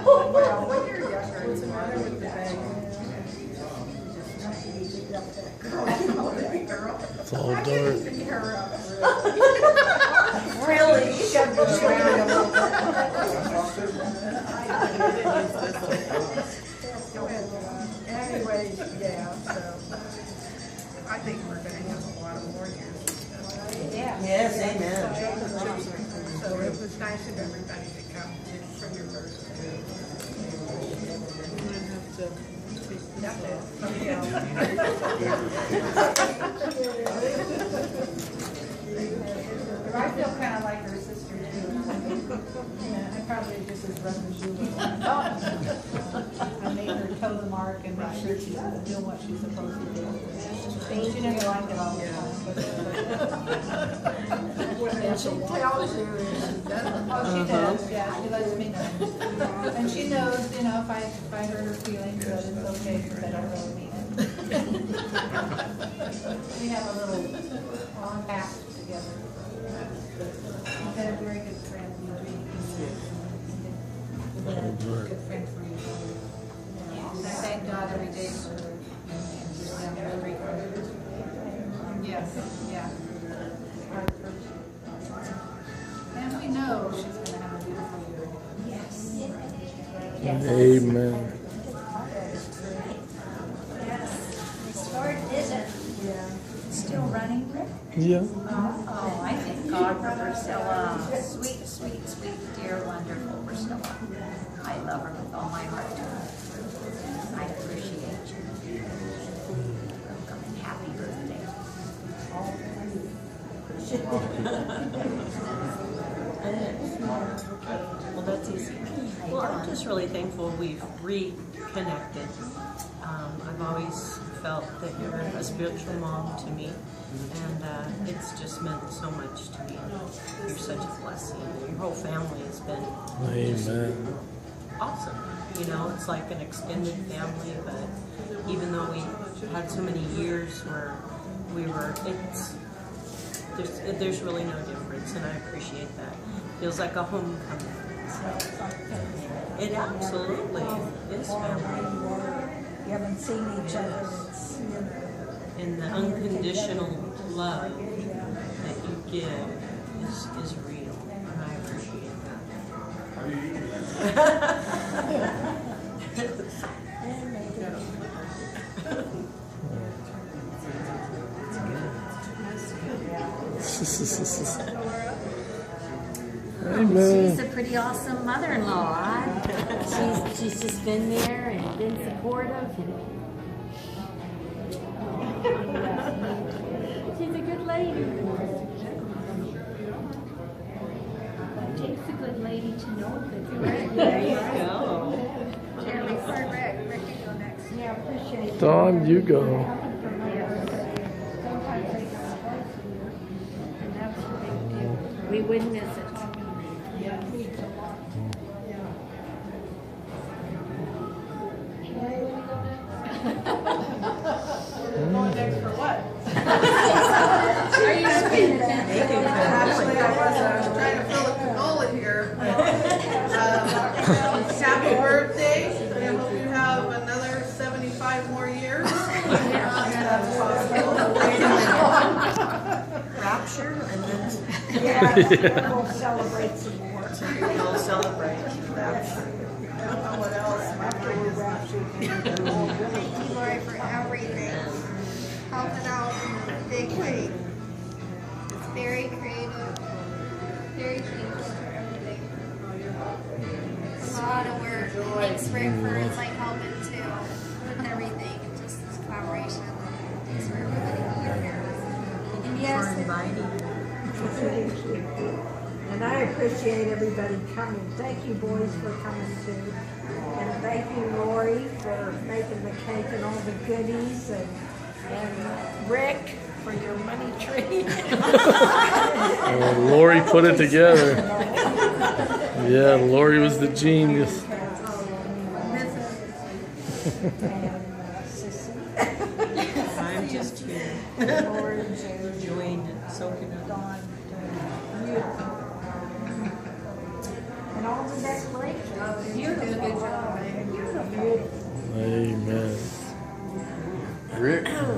Well, when you're younger, What's the matter with the bag? It's all dark. Really? Shoved it around a little bit. Anyway, yeah, so I think we're gonna have a lot of more years. Yeah. Yes, amen. So it was nice of everybody to come to for your birthday. That's it. But I feel kind of like her sister too. Yeah, I probably just as rough as you were. I made her toe the mark and make sure she's doing what she's supposed to do. She never liked it all the time. When she tells you, she doesn't. Oh, she does, yeah, she lets me know. And she knows, you know, if I hurt her feelings, that it's okay, because I don't really mean it. We have a little long pact together. We've been a very good friend, Eugene. We've been a good friend for each other. And I thank God every day for her. Yes, yeah. And we know she's gonna have a beautiful year. Yes. Amen. Yes. Lord, is it still running, Rick? Yeah. Oh, I thank God for Priscilla. Sweet, sweet, sweet, dear, wonderful Priscilla. I love her with all my heart. I appreciate you. Welcome and happy birthday. Well, that's easy. Well, I'm just really thankful we've reconnected. I've always felt that you're a spiritual mom to me, and it's just meant so much to me. You're such a blessing. Your whole family has been Amen. awesome. You know, it's like an extended family, but even though we had so many years where we were, there's really no difference, and I appreciate that. Feels like a homecoming. It absolutely is family. You haven't seen each other. And the unconditional love that you give is real, and I appreciate Amen. She's a pretty awesome mother-in-law. She's just been there and been supportive. She's a good lady. It takes a good lady to know that. There you go. Jeremy, for Rick can go next. Yeah, appreciate it. Dawn, you go. Sometimes they can place you, and that's a big deal. We would miss it. It means a lot. Going next for what? Are you speaking? Thank you. Actually, I was trying to fill a canola here. Happy birthday. I hope you have another 75 more years. That's possible. Rapture, and then Yeah, we'll celebrate some more. we'll celebrate rapture. I don't know what else. After we're raptured. Thank you, Lord, for everything. Helping out in a big way. It's very creative. Very thankful for everything. It's a lot of work. Thanks, Rick, for like helping too with everything. Just this collaboration. Thanks for everybody being here. And For yes, inviting. And I appreciate everybody coming. Thank you, boys, for coming too. And thank you, Lori, for making the cake and all the goodies. And Rick, for your money tree. Lori put it together. Yeah, Lori was the genius. And Sissy. I'm just here, Lori and Jerry. enjoying it, soaking it up. Dawn.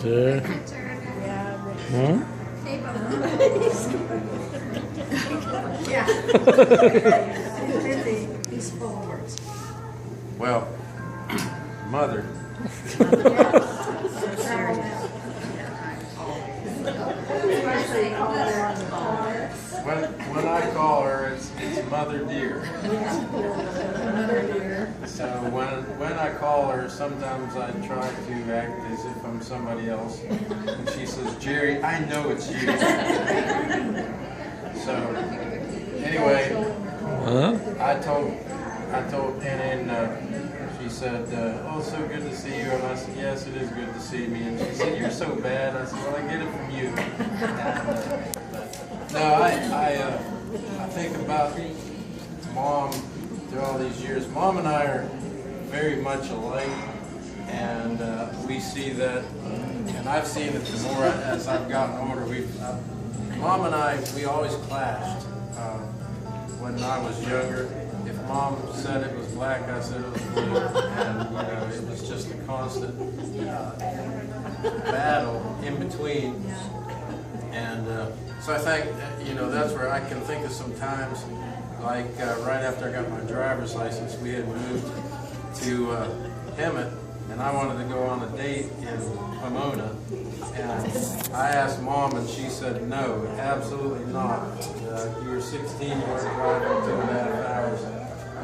Sure. Huh? He's full of words. Well, mother, when I call her, it's Mother Dear. So when I call her, sometimes I try to act as if I'm somebody else. And she says, Jerry, I know it's you. So anyway, I told and she said, oh, so good to see you. And I said, yes, it is good to see me. And she said, you're so bad. I said, well, I get it from you. No, I think about Mom through all these years. Mom and I are very much alike, and we see that, and I've seen it the more as I've gotten older. Mom and I, we always clashed when I was younger. If Mom said it was black, I said it was blue, and it was just a constant battle in between. And so I think, that's where I can think of some times, like right after I got my driver's license, we had moved to Hemet, and I wanted to go on a date in Pomona. And I asked Mom, and she said, no, absolutely not. You were 16, you were driving 2.5 hours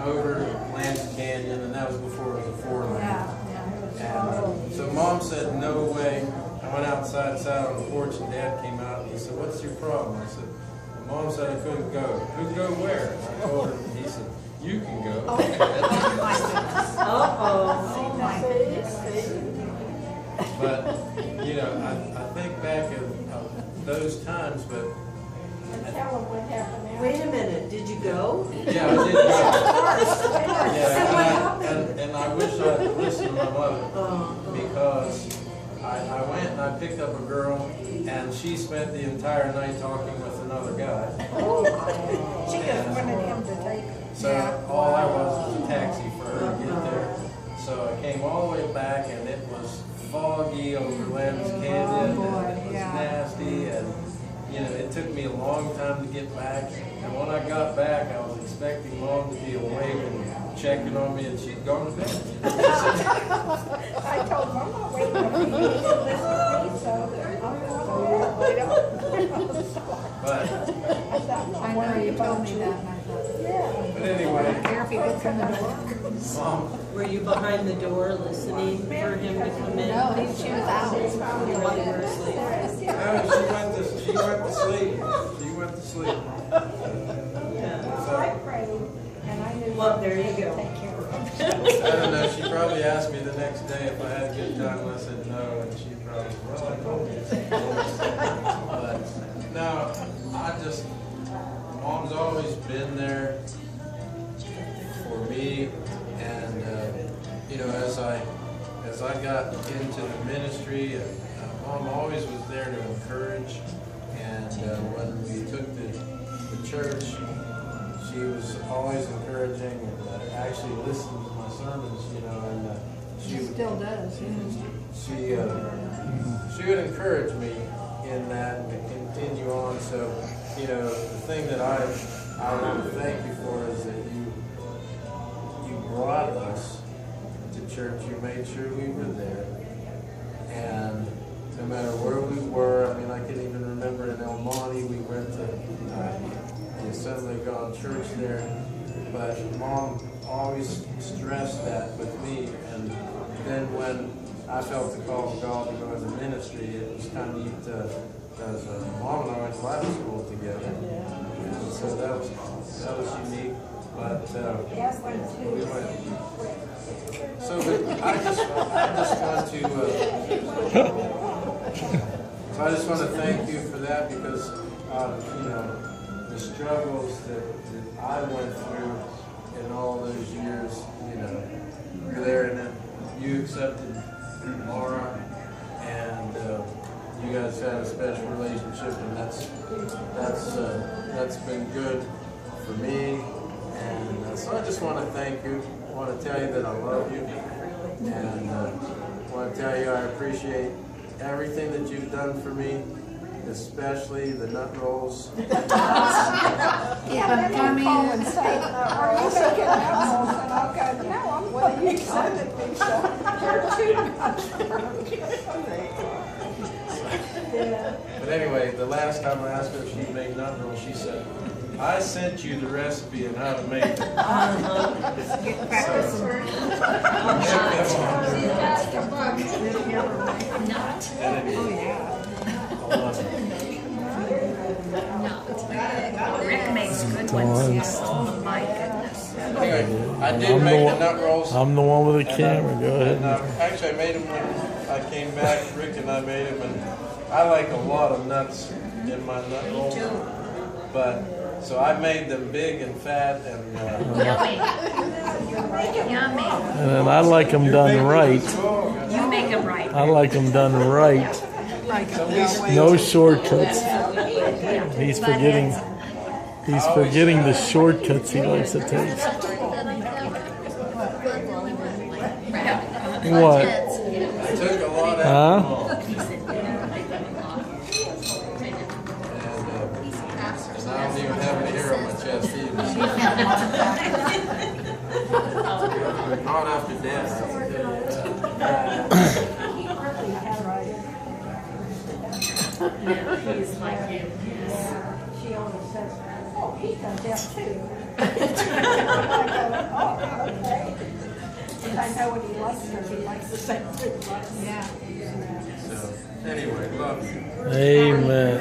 over Lansing Canyon, and that was before it was a 4-lane. And so Mom said, no way. I went outside, sat on the porch, and Dad came out, and he said, what's your problem? I said, Mom said I couldn't go. Couldn't go where? I told her, and he said, you can go. Oh my goodness. Oh my goodness. But, I think back of those times, but... Wait a minute, did you go? Yeah, I did go. Yeah, and I wish I'd listened to my mother, because I went and I picked up a girl, and she spent the entire night talking with another guy. She just wanted him to take her. So all I was a taxi for her to get there. So I came all the way back, and it was foggy over Lansing Canyon, and it was nasty, and it took me a long time to get back. And when I got back, I was expecting Mom to be awake and checking on me, and she'd gone to bed. I told him, I'm not waiting for you to listen to me, so I'm going to wait up. But I know you told me that, and I thought, yeah. But anyway, There if he gets in the door. Mom, Were you behind the door listening for him to come in? No, she was out. You were asleep. no, she went to sleep. She went to sleep. Yeah. So, I prayed, and I knew. Well, there you go. Take care of him. I don't know, she probably asked me the next day if I had a good time, and I said no, and she probably, well, I told you. But, no, Mom's always been there for me, and, as I got into the ministry, Mom always was there to encourage, and when we took the church, she was always encouraging, and actually listened to my sermons, and she Still does, she would encourage me in that and to continue on. So, the thing that I want to thank you for is that you brought us to church. You made sure we were there, and no matter where we were, I can even remember in El Monte we went to the Assembly of God church there, but Mom always stressed that with me. And then when I felt the call of God to go into ministry, it was kind of neat because Mom and I went to Bible school together, and so that was unique. But we went. So I just want to thank you for that, because the struggles that I went through in all those years, you're there, and then you accepted Laura, and you guys had a special relationship, and that's been good for me. And so I just want to thank you. I want to tell you that I love you, and I want to tell you I appreciate everything that you've done for me, especially the nut rolls. Keep them coming. Are you making apples? And I'll go, no, I'm putting you sending me some. You're too much. But anyway, the last time I asked her if she'd make nut rolls, she said, I sent you the recipe on how to make it. Get practicing. Rick makes good ones. Oh my goodness. Anyway, I did make the nut rolls. I'm the one with the camera. Go ahead. And, actually, I made them when I came back. Rick and I made them, and I like a lot of nuts in my nut rolls. But so I made them big and fat and. Yummy. Yummy. And then I like them done right. You make them right. I like them done right. No shortcuts. He's forgetting the shortcuts he likes to take. What? I took a lot out. Huh? And I don't even have any hair on my chest either. Not after death. He's like you. She always says, oh, he's done that too. I go, oh, okay. And I know when he loves her, he likes the same thing. Yeah. So anyway, love you. Amen.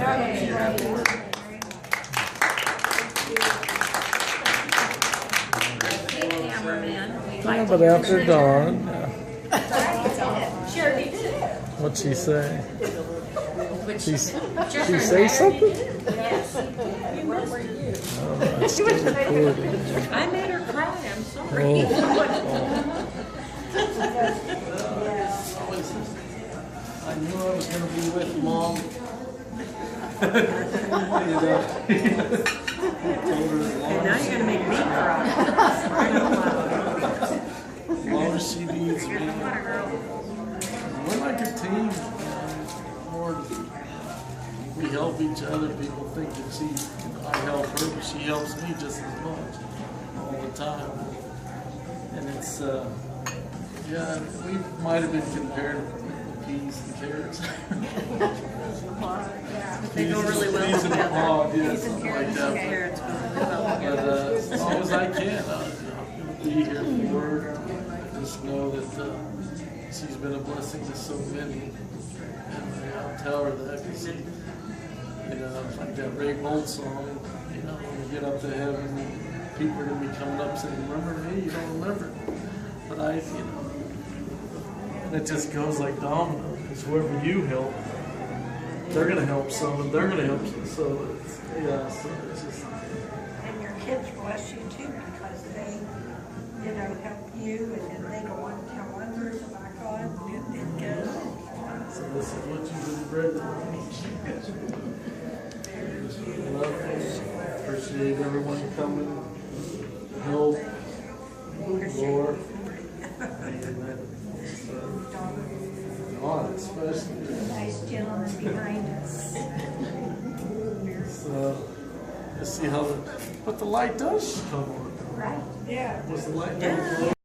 Cameraman. Yeah, but after dawn. Sure he did. What'd she say? She say Yes. something? Yes. Oh, it's still recording. I made her cry. I'm sorry. Oh. I knew I was going to be with Mom. And now you're gonna make me cry. As long as she needs me. We're like a team. We help each other. People think that I help her, but she helps me just as much all the time. And it's, yeah, we might have been compared to peas and carrots. They go really well Peas and together. pod, yeah, something like that. Carrots go really well But together. as long as I can, I'm going to be here for her. Just know that she's been a blessing to so many. And I'll tell her that because, you know, like that Ray Bolt song, you know, when you get up to heaven, people are going to be coming up saying, remember me? You don't remember. But I, you know, and it just goes like domino. Because whoever you help, they're going to help some, and they're going to help some. So, it's, yeah, so it's just. And your kids bless you too because they, you know, help you and then they go on and tell others about God and it goes. So this is what you've been bred to. Love you. Appreciate everyone coming. Help. Lord. Amen. God, especially. Nice gentleman behind us. So, let's see how but the light does come on. Right? Yeah. Was the light down?